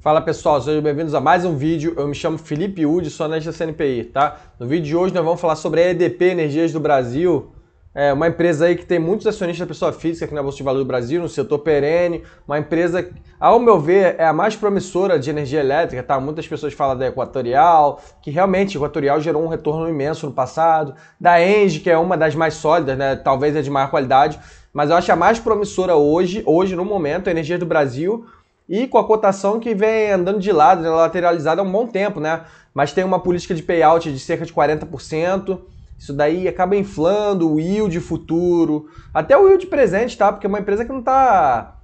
Fala pessoal, sejam bem-vindos a mais um vídeo. Eu me chamo Felipe Udi, sou analista CNPI, tá? No vídeo de hoje nós vamos falar sobre a EDP Energias do Brasil, uma empresa aí que tem muitos acionistas da pessoa física aqui na Bolsa de Valores do Brasil, no setor perene, uma empresa, ao meu ver, é a mais promissora de energia elétrica, tá? Muitas pessoas falam da Equatorial, que realmente a Equatorial gerou um retorno imenso no passado, da Engie, que é uma das mais sólidas, né? Talvez é de maior qualidade, mas eu acho a mais promissora hoje no momento, a Energias do Brasil, e com a cotação que vem andando de lado, né, lateralizada há um bom tempo, né? Mas tem uma política de payout de cerca de 40%. Isso daí acaba inflando o yield futuro, até o yield presente, tá? Porque é uma empresa que não tá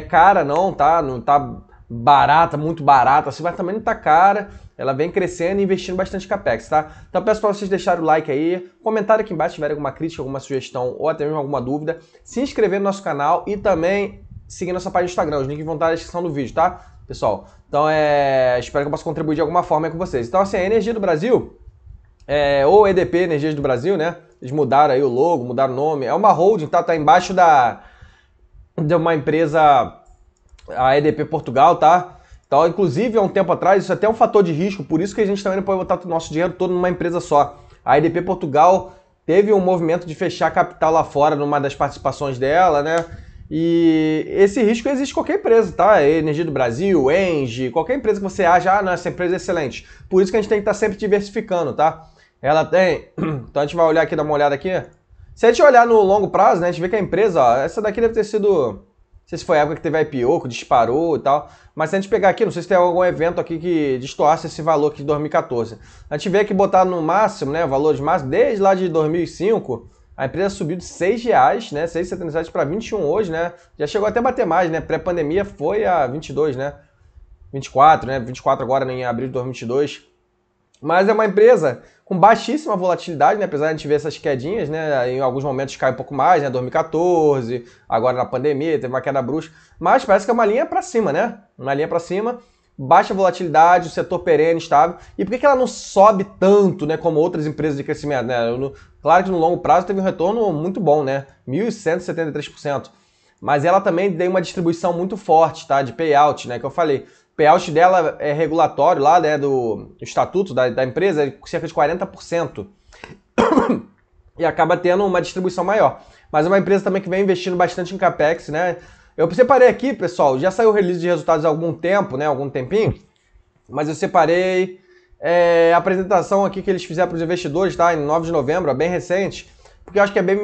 cara, não, tá? Não tá barata, muito barata, assim, mas também não tá cara. Ela vem crescendo e investindo bastante capex, tá? Então peço para vocês deixarem o like aí, comentário aqui embaixo se tiver alguma crítica, alguma sugestão ou até mesmo alguma dúvida, se inscrever no nosso canal e também seguir nossa página do Instagram, os links vão estar na descrição do vídeo, tá, pessoal? Então, espero que eu possa contribuir de alguma forma aí com vocês. Então, assim, a Energia do Brasil, ou EDP Energias do Brasil, né? Eles mudaram aí o logo, mudaram o nome. É uma holding, tá? Tá embaixo de uma empresa, a EDP Portugal, tá? Então, inclusive, há um tempo atrás, isso até é um fator de risco, por isso que a gente também não pode botar o nosso dinheiro todo numa empresa só. A EDP Portugal teve um movimento de fechar capital lá fora numa das participações dela, né? E esse risco existe em qualquer empresa, tá? Energia do Brasil, Engie, qualquer empresa que você acha, não, essa empresa é excelente. Por isso que a gente tem que estar sempre diversificando, tá? Ela tem... Então a gente vai olhar aqui, dar uma olhada aqui. Se a gente olhar no longo prazo, né, a gente vê que a empresa, ó, essa daqui deve ter sido... Não sei se foi a época que teve IPO, que disparou e tal. Mas se a gente pegar aqui, não sei se tem algum evento aqui que destoasse esse valor aqui de 2014. A gente vê que botar no máximo, né, valores máximos, desde lá de 2005... A empresa subiu de R$6, né? 6,77 para 21 hoje, né? Já chegou até a bater mais, né? Pré-pandemia foi a 22, né? 24, né? 24 agora em abril de 2022. Mas é uma empresa com baixíssima volatilidade, né? Apesar de a gente ver essas quedinhas, né? Em alguns momentos cai um pouco mais, né? 2014, agora na pandemia teve uma queda brusca. Mas parece que é uma linha para cima, né? Uma linha para cima. Baixa volatilidade, o setor perene, estável. E por que ela não sobe tanto, né, como outras empresas de crescimento? Né? Claro que no longo prazo teve um retorno muito bom, né? 1.173%. Mas ela também tem uma distribuição muito forte, tá? De payout, né? Que eu falei. O payout dela é regulatório lá, né? Do estatuto da empresa, é cerca de 40%. E acaba tendo uma distribuição maior. Mas é uma empresa também que vem investindo bastante em capex, né? Eu separei aqui, pessoal, já saiu o release de resultados há algum tempo, né? Algum tempinho. Mas eu separei a apresentação aqui que eles fizeram para os investidores, tá? Em 9 de novembro, é bem recente. Porque eu acho que é bem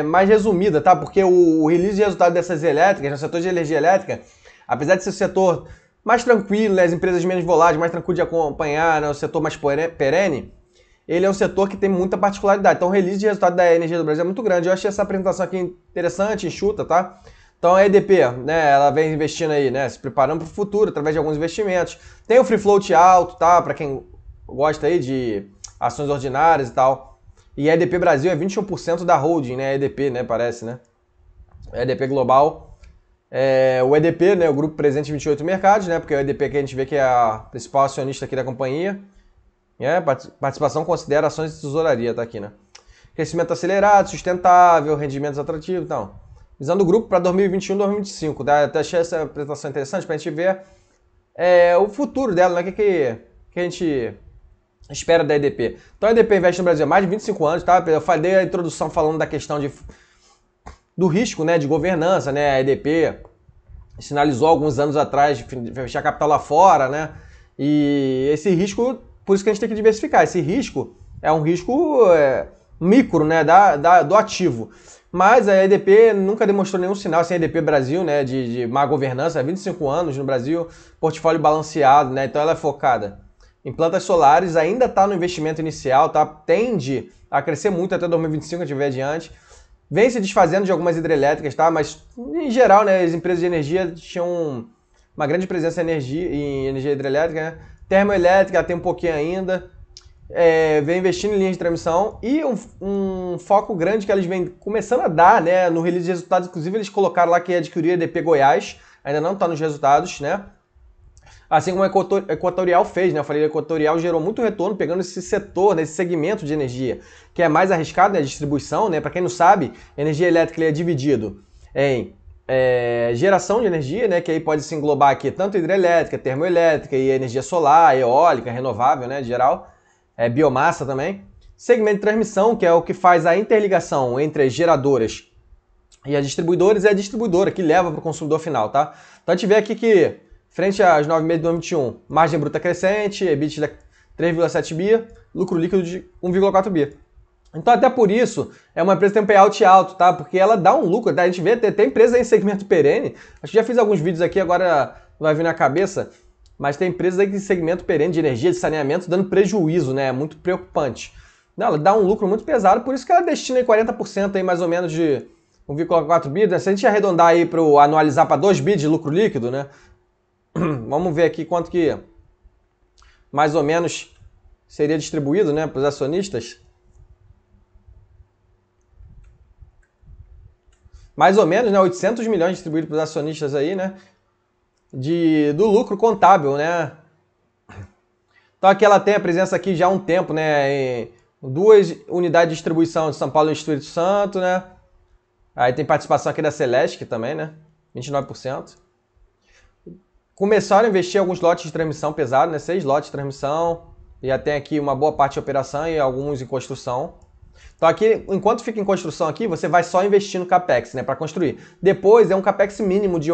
mais resumida, tá? Porque o release de resultados dessas elétricas, no setor de energia elétrica, apesar de ser um setor mais tranquilo, né? As empresas menos voláteis, mais tranquilo de acompanhar, né? O setor mais perene, ele é um setor que tem muita particularidade. Então o release de resultado da Energia do Brasil é muito grande. Eu achei essa apresentação aqui interessante, enxuta, tá? Então a EDP, né, ela vem investindo aí, né, se preparando para o futuro através de alguns investimentos. Tem o free float alto, tá, para quem gosta aí de ações ordinárias e tal. E a EDP Brasil é 21% da holding, né, a EDP, né, parece, né. A EDP Global, o EDP, né, o grupo presente em 28 mercados, né, porque o EDP que a gente vê que é a principal acionista aqui da companhia. Participação considera ações de tesouraria, tá aqui, né. Crescimento acelerado, sustentável, rendimentos atrativos, então. Visão do grupo para 2021 e 2025. Tá? Até achei essa apresentação interessante para a gente ver o futuro dela, né? O que a gente espera da EDP. Então a EDP investe no Brasil há mais de 25 anos, tá? Eu falei a introdução falando da questão do risco, né? De governança, né? A EDP sinalizou alguns anos atrás de fechar capital lá fora, né? E esse risco, por isso que a gente tem que diversificar. Esse risco é um risco micro, né? Do ativo. Mas a EDP nunca demonstrou nenhum sinal, assim, a EDP Brasil, né, de má governança, há 25 anos no Brasil, portfólio balanceado, né, então ela é focada em plantas solares, ainda está no investimento inicial, tá, tende a crescer muito até 2025, a gente vê adiante, vem se desfazendo de algumas hidrelétricas, tá, mas em geral, né, as empresas de energia tinham uma grande presença em energia hidrelétrica, né, termoelétrica tem um pouquinho ainda, vem investindo em linhas de transmissão e um foco grande que eles vêm começando a dar, né, no release de resultados. Inclusive eles colocaram lá que adquiriu a EDP Goiás, ainda não está nos resultados, né? Assim como a Equatorial fez, né? Eu falei que a Equatorial gerou muito retorno pegando esse setor, né, esse segmento de energia, que é mais arriscado, né, a distribuição, né? Para quem não sabe, energia elétrica ele é dividido em geração de energia, né, que aí pode se englobar aqui tanto hidrelétrica, termoelétrica e energia solar, eólica, renovável, né, de geral, biomassa também. Segmento de transmissão, que é o que faz a interligação entre as geradoras e as distribuidoras, e a distribuidora que leva para o consumidor final, tá? Então a gente vê aqui que, frente aos 9 meses de 2021, margem bruta crescente, EBITDA 3,7 bi, lucro líquido de 1,4 bi. Então, até por isso, é uma empresa que tem um payout alto, tá? Porque ela dá um lucro, tá? A gente vê, tem empresa em segmento perene, acho que já fiz alguns vídeos aqui, agora não vai vir na cabeça, mas tem empresas aí em segmento perene de energia, de saneamento, dando prejuízo, né? É muito preocupante. Não, ela dá um lucro muito pesado, por isso que ela destina aí 40% aí, mais ou menos, de 1,4 bi, né? Se a gente arredondar aí para anualizar para 2 bi de lucro líquido, né? Vamos ver aqui quanto que mais ou menos seria distribuído, né, para os acionistas. Mais ou menos, né, 800 milhões distribuídos para os acionistas aí, né, do lucro contábil, né. Então aqui ela tem a presença aqui já há um tempo, né, em 2 unidades de distribuição de São Paulo e Espírito Santo, né. Aí tem participação aqui da Celesc também, né, 29%. Começaram a investir em alguns lotes de transmissão pesado, né, 6 lotes de transmissão, e já tem aqui uma boa parte de operação e alguns em construção. Então aqui, enquanto fica em construção aqui, você vai só investir no CAPEX, né, para construir. Depois é um CAPEX mínimo de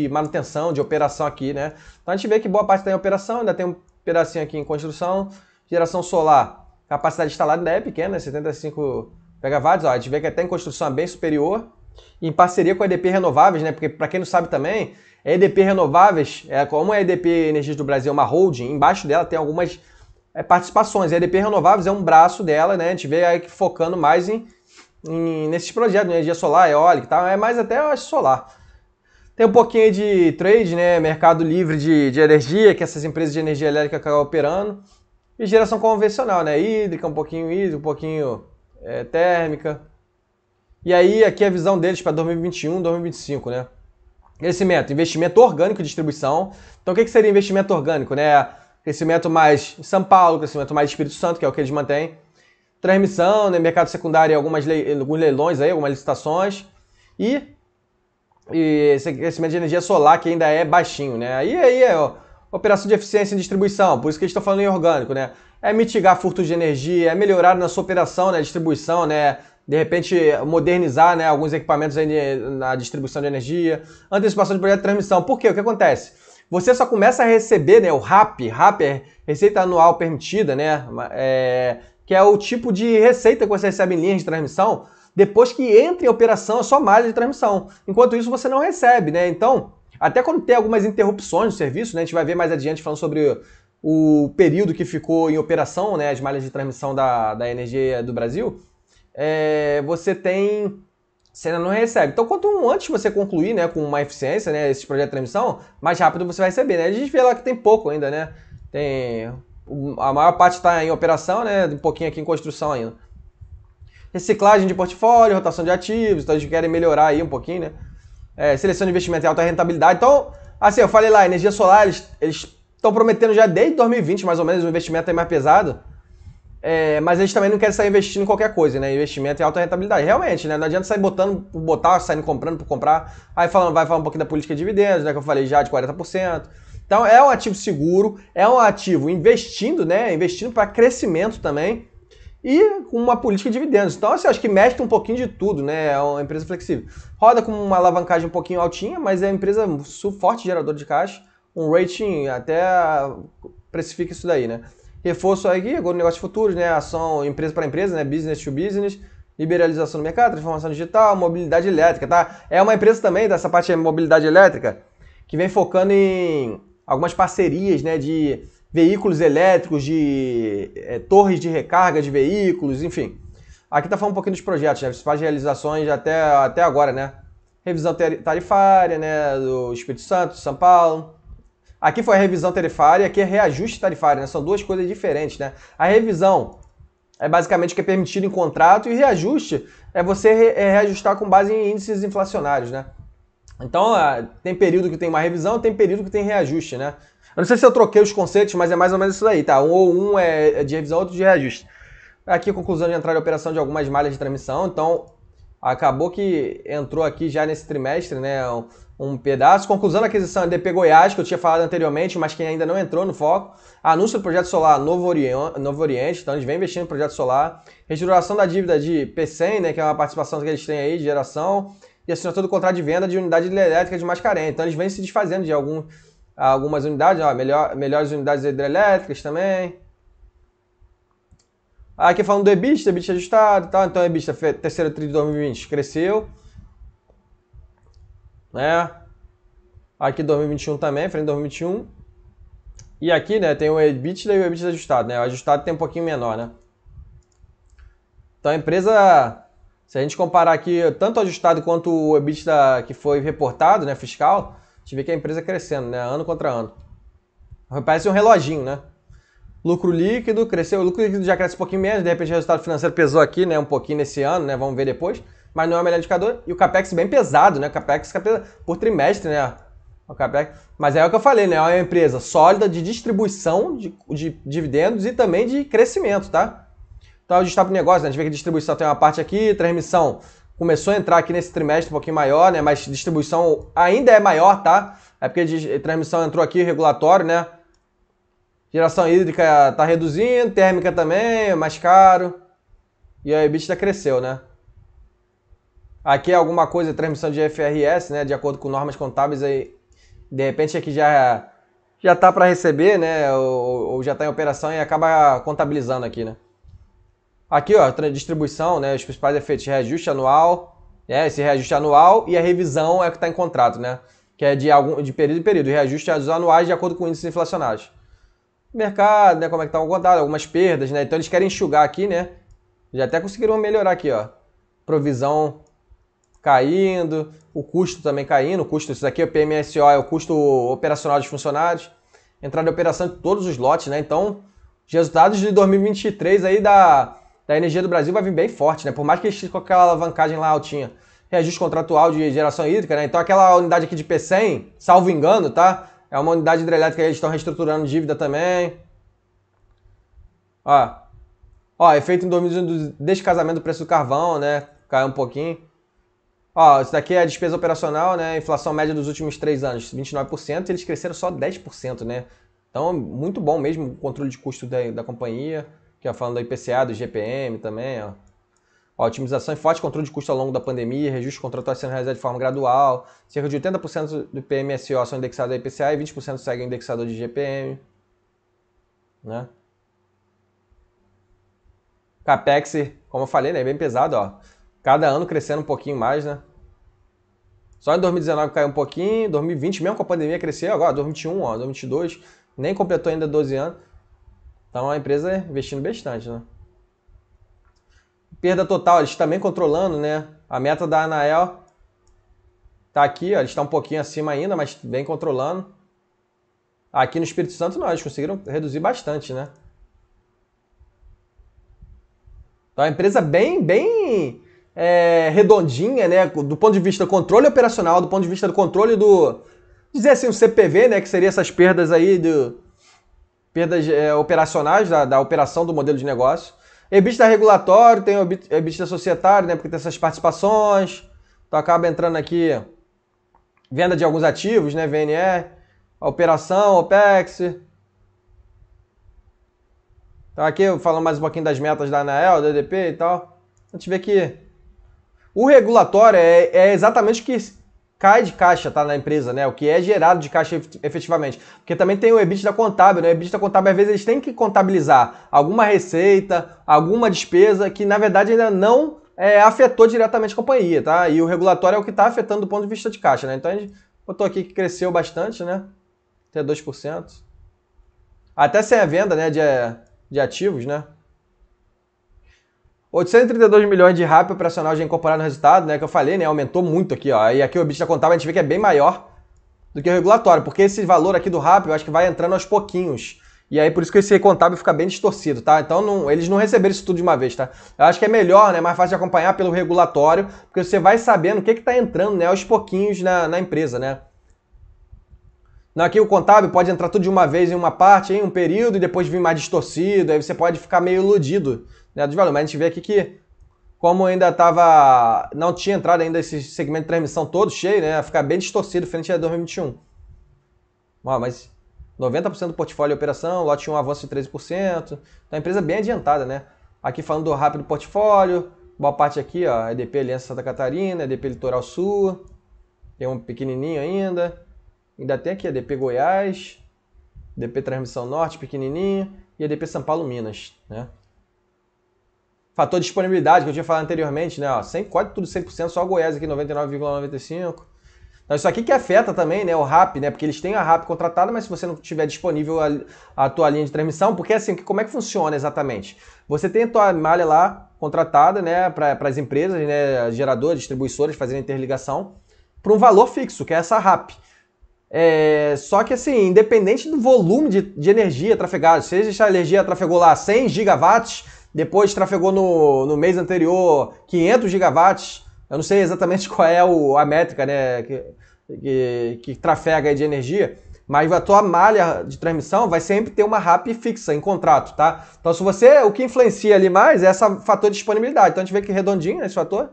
manutenção, de operação aqui, né. Então a gente vê que boa parte está em operação, ainda tem um pedacinho aqui em construção. Geração solar, capacidade instalada ainda é pequena, 75 megawatts, ó, a gente vê que até em construção é bem superior. Em parceria com a EDP Renováveis, né, porque para quem não sabe também, a EDP Renováveis, como a EDP Energias do Brasil é uma holding, embaixo dela tem algumas participações. A EDP Renováveis é um braço dela, né? A gente vê aí focando mais nesses projetos, energia solar, eólica e tal, é mais até, eu acho, solar. Tem um pouquinho de trade, né? Mercado livre de energia, que essas empresas de energia elétrica acabam operando. E geração convencional, né? Hídrica, um pouquinho térmica. E aí, aqui a visão deles para 2021, 2025, né? Crescimento, investimento orgânico e distribuição. Então, o que seria investimento orgânico, né? Crescimento mais em São Paulo, crescimento mais em Espírito Santo, que é o que eles mantêm. Transmissão, né? Mercado secundário, alguns leilões aí, algumas licitações. E esse crescimento de energia solar, que ainda é baixinho, né? Aí operação de eficiência em distribuição, por isso que eles estão falando em orgânico, né? É mitigar furtos de energia, é melhorar na sua operação, né? Distribuição, né? De repente, modernizar, né, alguns equipamentos aí na distribuição de energia. Antecipação de projeto de transmissão. Por quê? O que acontece? Você só começa a receber, né, o RAP é Receita Anual Permitida, né, que é o tipo de receita que você recebe em linhas de transmissão, depois que entra em operação a sua malha de transmissão. Enquanto isso, você não recebe, né? Então, até quando tem algumas interrupções no serviço, né, a gente vai ver mais adiante falando sobre o período que ficou em operação, né, as malhas de transmissão da energia do Brasil, você ainda não recebe. Então, quanto antes você concluir, né, com uma eficiência, né, esse projeto de transmissão, mais rápido você vai receber, né? A gente vê lá que tem pouco ainda, né? A maior parte está em operação, né? Um pouquinho aqui em construção ainda. Reciclagem de portfólio, rotação de ativos, então eles querem melhorar aí um pouquinho, né? Seleção de investimento e alta rentabilidade. Então, assim, eu falei lá, energia solar, eles estão prometendo já desde 2020, mais ou menos, um investimento aí mais pesado. Mas eles também não querem sair investindo em qualquer coisa, né? Investimento em alta rentabilidade. Realmente, né? Não adianta sair saindo comprando por comprar. Aí vai falar um pouquinho da política de dividendos, né? Que eu falei já de 40%. Então é um ativo seguro, é um ativo investindo, né? Investindo para crescimento também. E com uma política de dividendos. Então, assim, eu acho que mexe um pouquinho de tudo, né? É uma empresa flexível. Roda com uma alavancagem um pouquinho altinha, mas é uma empresa forte geradora de caixa. Um rating até precifica isso daí, né? Reforço aqui, agora negócio de futuros, né? Ação empresa para empresa, né? Business to business, liberalização do mercado, transformação digital, mobilidade elétrica, tá? É uma empresa também dessa parte de mobilidade elétrica que vem focando em algumas parcerias, né? De veículos elétricos, de torres de recarga de veículos, enfim. Aqui tá falando um pouquinho dos projetos, né? Principais realizações até agora, né? Revisão tarifária, né? Do Espírito Santo, São Paulo. Aqui foi a revisão tarifária, aqui é reajuste tarifário, né? São duas coisas diferentes, né? A revisão é basicamente o que é permitido em contrato e o reajuste é você reajustar com base em índices inflacionários, né? Então, tem período que tem uma revisão, tem período que tem reajuste, né? Eu não sei se eu troquei os conceitos, mas é mais ou menos isso daí, tá? Um é de revisão, outro de reajuste. Aqui a conclusão de entrada e operação de algumas malhas de transmissão, então acabou que entrou aqui já nesse trimestre, né, um pedaço. Conclusão da aquisição EDP Goiás, que eu tinha falado anteriormente, mas que ainda não entrou no foco. Anúncio do projeto solar Novo Oriente, então eles vêm investindo no projeto solar. Reestruturação da dívida de P100, né, que é uma participação que eles têm aí de geração. E assinatura do contrato de venda de unidade hidrelétrica de Mascarenhas. Então eles vêm se desfazendo de algumas unidades, ó, melhores unidades hidrelétricas também. Aqui falando do EBITDA ajustado e tal. Então o EBITDA terceiro tri de 2020 cresceu. Né? Aqui 2021 também, frente a 2021. E aqui, né, tem o EBITDA e o EBITDA ajustado, né? O ajustado tem um pouquinho menor, né? Então a empresa, se a gente comparar aqui tanto o ajustado quanto o EBITDA que foi reportado, né, fiscal, a gente vê que a empresa crescendo, né, ano contra ano. Parece um reloginho, né? Lucro líquido cresceu, o lucro líquido já cresce um pouquinho menos, de repente o resultado financeiro pesou aqui, né, um pouquinho nesse ano, né, vamos ver depois, mas não é o melhor indicador. E o CAPEX bem pesado, né, o CAPEX por trimestre, né, o CAPEX. Mas é o que eu falei, né, é uma empresa sólida de distribuição de dividendos e também de crescimento, tá? Então, ajustar para o negócio, né, a gente vê que a distribuição tem uma parte aqui, transmissão começou a entrar aqui nesse trimestre um pouquinho maior, né, mas distribuição ainda é maior, tá? É porque transmissão entrou aqui, regulatório, né? Geração hídrica está reduzindo, térmica também, é mais caro. E a EBITDA cresceu, né? Aqui é alguma coisa, transmissão de FRS, né? De acordo com normas contábeis, aí, de repente aqui já tá para receber, né? Ou já está em operação e acaba contabilizando aqui, né? Aqui, ó, distribuição, né? Os principais efeitos, reajuste anual, esse reajuste anual e a revisão é o que está em contrato, né? Que é de período em período, reajustes anuais de acordo com índices inflacionários. Mercado, né, como é que tá o contado, algumas perdas, né, então eles querem enxugar aqui, né, já até conseguiram melhorar aqui, ó, provisão caindo, o custo também caindo, o custo, isso daqui, o PMSO é o custo operacional dos funcionários, entrada de operação de todos os lotes, né, então os resultados de 2023 aí da Energia do Brasil vai vir bem forte, né, por mais que eles tenham com aquela alavancagem lá altinha, reajuste contratual de geração hídrica, né, então aquela unidade aqui de P100, salvo engano, tá, é uma unidade hidrelétrica que eles estão reestruturando dívida também. Ó, efeito em 2021 do descasamento do preço do carvão, né? Caiu um pouquinho. Ó, isso daqui é a despesa operacional, né? Inflação média dos últimos 3 anos, 29%, e eles cresceram só 10%, né? Então, muito bom mesmo o controle de custo da companhia, que é falando do IPCA, do GPM também, ó. Ó, otimização e forte controle de custo ao longo da pandemia, reajuste contratuais sendo realizado de forma gradual, cerca de 80% do PMSO são indexados a IPCA e 20% seguem o indexador de GPM. Né? CAPEX, como eu falei, né, é bem pesado, ó. Cada ano crescendo um pouquinho mais, né? Só em 2019 caiu um pouquinho, 2020 mesmo com a pandemia cresceu, agora 2021, ó, 2022, nem completou ainda 12 anos. Então a empresa investindo bastante, né? Perda total, eles também controlando, né? A meta da Anael tá aqui, ó, eles estão um pouquinho acima ainda, mas vem controlando. Aqui no Espírito Santo não, eles conseguiram reduzir bastante, né? Então a empresa bem redondinha, né? Do ponto de vista do controle operacional, do ponto de vista do controle dizer assim, o CPV, né? Que seria essas perdas aí, perdas operacionais da operação do modelo de negócio. EBITDA regulatório, tem o EBITDA societário, né? Porque tem essas participações. Então acaba entrando aqui venda de alguns ativos, né? VNR, operação, OPEX. Então aqui falando mais um pouquinho das metas da Anael, da EDP e tal. A gente vê que o regulatório é exatamente o que cai de caixa, tá, na empresa, né? O que é gerado de caixa efetivamente. Porque também tem o EBITDA contábil, né? O EBITDA contábil, às vezes, eles têm que contabilizar alguma receita, alguma despesa que, na verdade, ainda não afetou diretamente a companhia, tá? E o regulatório é o que está afetando do ponto de vista de caixa, né? Então, a gente botou aqui que cresceu bastante, né? Até 2%. Até sem a venda, né, de ativos, né? 832 milhões de RAP operacional já incorporado no resultado, né? Que eu falei, né? Aumentou muito aqui, ó. E aqui o EBITDA contábil a gente vê que é bem maior do que o regulatório, porque esse valor aqui do RAP eu acho que vai entrando aos pouquinhos. E aí por isso que esse contábil fica bem distorcido, tá? Então eles não receberam isso tudo de uma vez, tá? Eu acho que é melhor, né? Mais fácil de acompanhar pelo regulatório, porque você vai sabendo o que tá entrando, né? Aos pouquinhos na empresa, né? Aqui o contábil pode entrar tudo de uma vez em uma parte, em um período, e depois vir mais distorcido, aí você pode ficar meio iludido, né, dos valores. Mas a gente vê aqui que como ainda não tinha entrado ainda esse segmento de transmissão todo cheio, né? Ia ficar bem distorcido frente a 2021. Ó, mas 90% do portfólio é operação, lote 1 avanço de 13%. Então a empresa bem adiantada, né? Aqui falando do rápido portfólio, boa parte aqui, ó, EDP Aliança Santa Catarina, EDP Litoral Sul, tem um pequenininho ainda. Ainda tem aqui EDP Goiás, EDP Transmissão Norte, pequenininho, e EDP São Paulo Minas, né? Fator de disponibilidade, que eu tinha falado anteriormente, né? Ó, quase tudo 100%, só o Goiás aqui 99,95%. Então, isso aqui que afeta também, né, o RAP, né? Porque eles têm a RAP contratada, mas se você não tiver disponível a tua linha de transmissão, porque assim, como é que funciona exatamente? Você tem a tua malha lá contratada, né, para as empresas, né, geradoras, distribuições fazerem interligação, por um valor fixo, que é essa RAP. Só que assim, independente do volume de energia trafegada, seja a energia trafegou lá 100 gigawatts, depois trafegou no mês anterior 500 gigawatts, eu não sei exatamente qual é a métrica, né, que trafega aí de energia, mas a tua malha de transmissão vai sempre ter uma RAP fixa em contrato, tá? Então o que influencia ali mais é esse fator de disponibilidade. Então a gente vê que redondinho esse fator.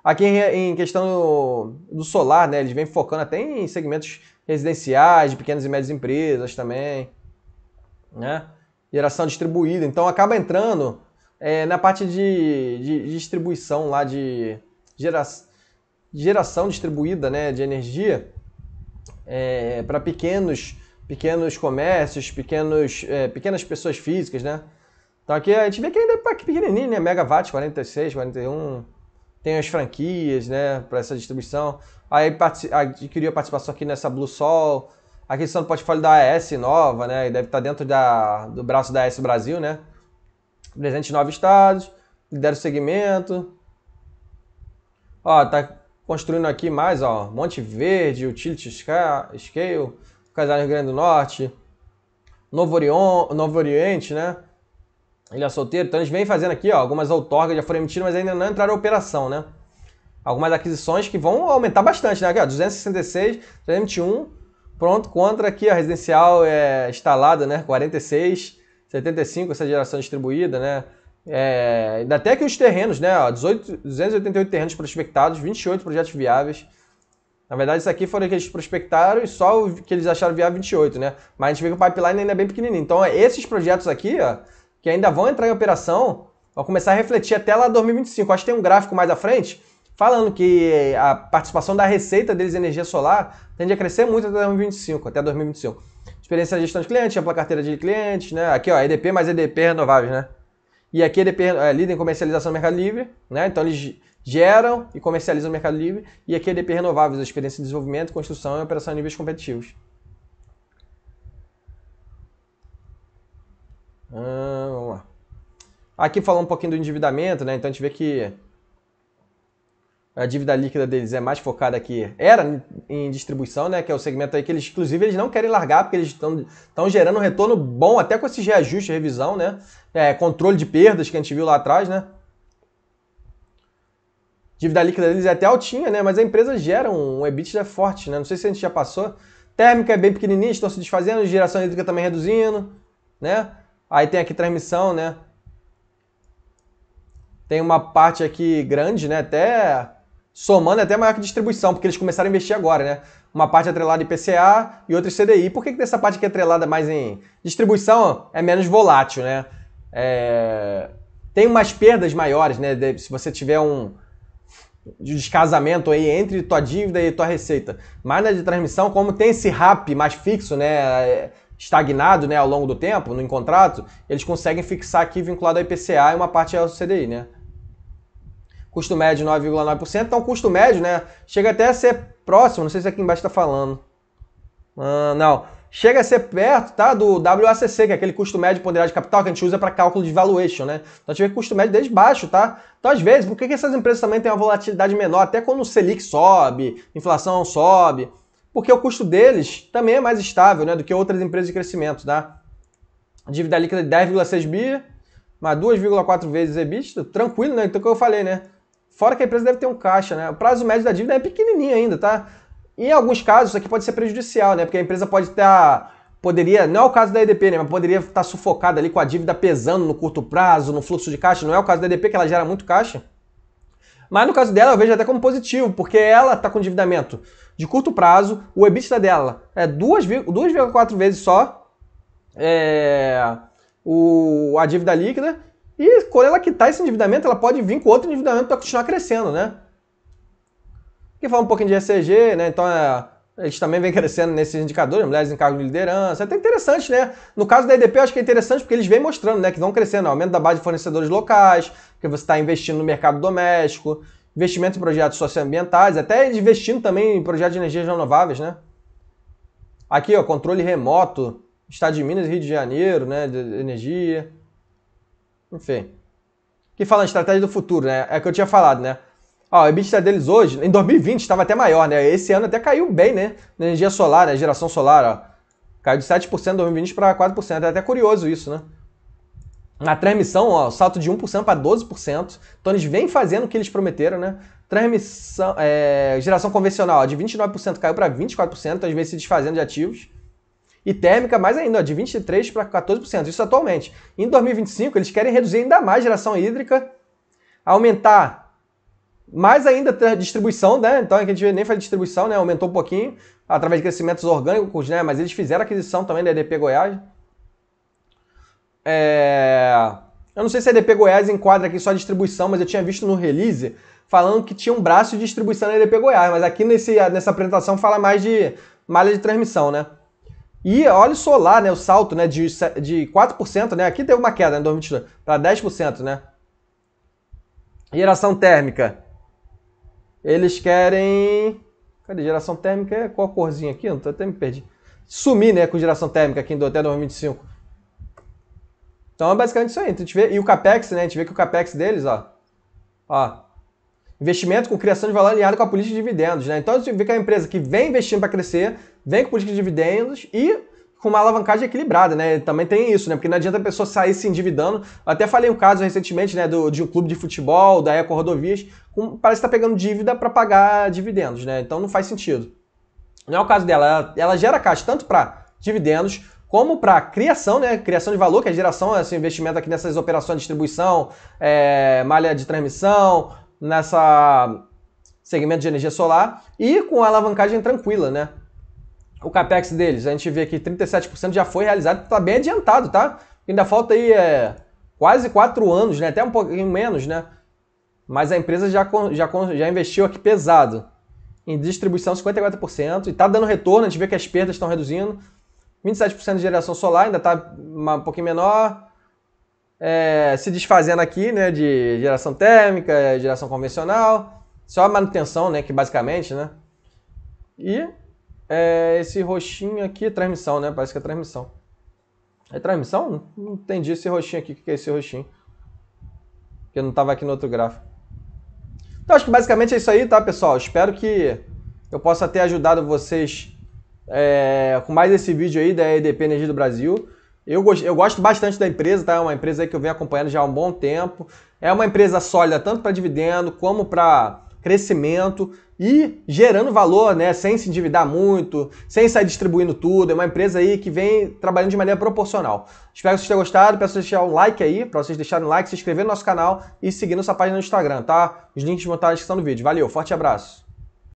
Aqui em questão do solar, né, eles vêm focando até em segmentos residenciais, de pequenas e médias empresas também, né? Geração distribuída. Então acaba entrando na parte de distribuição lá, de geração distribuída, né, de energia para pequenos comércios, pequenas pessoas físicas, né? Então aqui a gente vê que ainda é pequenininho, né? Megawatt, 46, 41. Tem as franquias, né, para essa distribuição. Aí adquiriu a participação aqui nessa Blue Sol. Aquisição do portfólio da AES nova, né? Deve estar dentro do braço da AES Brasil, né? Presente em 9 estados, lidera o segmento. Ó, tá construindo aqui mais, ó, Monte Verde, Utility Scale, Casal Rio Grande do Norte, Novo Oriente, né? Ilha Solteiro. Então eles vêm fazendo aqui, ó, algumas outorgas já foram emitidas, mas ainda não entraram em operação, né? Algumas aquisições que vão aumentar bastante, né? Aqui, ó, 266, 321, pronto, contra aqui a residencial instalada, né? 46, 75, essa geração distribuída, né? Ainda até que os terrenos, né? Ó, 288 terrenos prospectados, 28 projetos viáveis. Na verdade, isso aqui foram que eles prospectaram e só o que eles acharam viável 28, né? Mas a gente vê que o pipeline ainda é bem pequenininho. Então, esses projetos aqui, ó, que ainda vão entrar em operação, vão começar a refletir até lá 2025. Acho que tem um gráfico mais à frente falando que a participação da receita deles em energia solar tende a crescer muito até 2025. Experiência de gestão de clientes, ampla carteira de clientes, né? Aqui, ó, EDP mais EDP renováveis, né? E aqui EDP líder em comercialização no Mercado Livre, né? Então eles geram e comercializam no Mercado Livre. E aqui EDP renováveis, a experiência de desenvolvimento, construção e operação em níveis competitivos. Vamos lá. Aqui falando um pouquinho do endividamento, né? Então a gente vê que a dívida líquida deles é mais focada aqui, era em distribuição, né? Que é o segmento aí que eles, inclusive, eles não querem largar, porque eles estão gerando um retorno bom, até com esses reajustes, revisão, né? Controle de perdas que a gente viu lá atrás, né? Dívida líquida deles é até altinha, né? Mas a empresa gera um EBITDA forte, né? Não sei se a gente já passou. Térmica é bem pequenininha, estão se desfazendo, geração hídrica também reduzindo, né? Aí tem aqui transmissão, né? Tem uma parte aqui grande, né? Até somando até maior que distribuição, porque eles começaram a investir agora, né? Uma parte atrelada em PCA e outra em CDI. Por que essa parte aqui é atrelada mais em distribuição? É menos volátil, né? Tem umas perdas maiores, né? Se você tiver um descasamento aí entre tua dívida e tua receita. Mas na de transmissão, como tem esse RAP mais fixo, né? Estagnado, né, ao longo do tempo, no contrato, eles conseguem fixar aqui vinculado ao IPCA e uma parte ao CDI, né? Custo médio 9,9%, então o custo médio, né, chega até a ser próximo, não sei se aqui embaixo está falando. Não, chega a ser perto, tá, do WACC, que é aquele custo médio ponderado de capital que a gente usa para cálculo de valuation, né? Então a gente vê que o custo médio desde baixo, tá? Então às vezes, por que essas empresas também têm uma volatilidade menor, até quando o Selic sobe, inflação sobe? Porque o custo deles também é mais estável, né, do que outras empresas de crescimento, tá? A dívida líquida de 10,6 bi, mas 2,4 vezes EBITDA, tranquilo, né? Então o que eu falei, né? Fora que a empresa deve ter um caixa, né? O prazo médio da dívida é pequenininho ainda, tá? E em alguns casos isso aqui pode ser prejudicial, né? Porque a empresa pode poderia, não é o caso da EDP, né? Mas poderia estar sufocada ali com a dívida pesando no curto prazo, no fluxo de caixa. Não é o caso da EDP, que ela gera muito caixa, Mas no caso dela eu vejo até como positivo, porque ela está com endividamento de curto prazo, o EBITDA dela é 2,4 vezes só a dívida líquida, e quando ela quitar esse endividamento, ela pode vir com outro endividamento para continuar crescendo, né? Aqui fala um pouquinho de ESG, né? Então a gente também vem crescendo nesses indicadores, mulheres em cargos de liderança. É até interessante, né? No caso da EDP, eu acho que é interessante porque eles vêm mostrando, né, que vão crescendo. Aumento da base de fornecedores locais, porque você está investindo no mercado doméstico, investimento em projetos socioambientais, até investindo também em projetos de energias renováveis, né? Aqui, ó, controle remoto, Estado de Minas e Rio de Janeiro, né, de energia. Enfim. Aqui fala em estratégia do futuro, né? É o que eu tinha falado, né? Ó, o EBITDA deles hoje, em 2020, estava até maior, né? Esse ano até caiu bem, né? Na energia solar, né? Geração solar, ó. Caiu de 7% em 2020 para 4%. É até curioso isso, né? Na transmissão, ó, salto de 1% para 12%. Então eles vêm fazendo o que eles prometeram, né? Transmissão, geração convencional, ó, de 29% caiu para 24%. Então eles vêm se desfazendo de ativos. E térmica, mais ainda, ó, de 23% para 14%. Isso atualmente. Em 2025, eles querem reduzir ainda mais a geração hídrica, aumentar mais ainda a distribuição, né? Então a gente nem faz distribuição, né? Aumentou um pouquinho através de crescimentos orgânicos, né? Mas eles fizeram aquisição também da EDP Goiás. Eu não sei se a EDP Goiás enquadra aqui só a distribuição, mas eu tinha visto no release falando que tinha um braço de distribuição da EDP Goiás, mas aqui nessa apresentação fala mais de malha de transmissão, né? E óleo solar, né? O salto, né? De 4%, né? Aqui teve uma queda em 2022 para 10%, né? Geração térmica. Eles querem... Cadê? Geração térmica, qual a corzinha aqui? Eu até me perdi. Sumir, né, com geração térmica aqui até 2025. Então é basicamente isso aí. Então, a gente vê... E o CAPEX, né? A gente vê que o CAPEX deles, ó. Investimento com criação de valor alinhado com a política de dividendos, né? Então a gente vê que é uma empresa que vem investindo para crescer, vem com política de dividendos e com uma alavancagem equilibrada, né? Também tem isso, né? Porque não adianta a pessoa sair se endividando. Eu até falei um caso recentemente, né, de um clube de futebol, da Eco Rodovias, parece que está pegando dívida para pagar dividendos, né? Então não faz sentido. Não é o caso dela. Ela gera caixa tanto para dividendos como para criação, né? Criação de valor, que é a geração, esse investimento aqui nessas operações de distribuição, malha de transmissão, nessa segmento de energia solar e com a alavancagem tranquila, né? O CAPEX deles, a gente vê que 37% já foi realizado, está bem adiantado, tá? Ainda falta aí quase 4 anos, né? Até um pouquinho menos, né? Mas a empresa já investiu aqui pesado. Em distribuição, 54%, e está dando retorno, a gente vê que as perdas estão reduzindo. 27% de geração solar, ainda está um pouquinho menor. Se desfazendo aqui, né? De geração térmica, geração convencional. Só a manutenção, né? Que basicamente, né? E... esse roxinho aqui é transmissão, né? Parece que é transmissão. É transmissão? Não entendi esse roxinho aqui. O que é esse roxinho? Porque não estava aqui no outro gráfico. Então, acho que basicamente é isso aí, tá, pessoal? Espero que eu possa ter ajudado vocês com mais esse vídeo aí da EDP Energia do Brasil. Eu gosto bastante da empresa, tá? É uma empresa aí que eu venho acompanhando já há um bom tempo. É uma empresa sólida tanto para dividendo como para crescimento e gerando valor, né, sem se endividar muito, sem sair distribuindo tudo. É uma empresa aí que vem trabalhando de maneira proporcional. Espero que vocês tenham gostado, peço deixar um like aí, para vocês deixarem um like, se inscrever no nosso canal e seguir nossa página no Instagram, tá? Os links vão estar na descrição do vídeo. Valeu, forte abraço!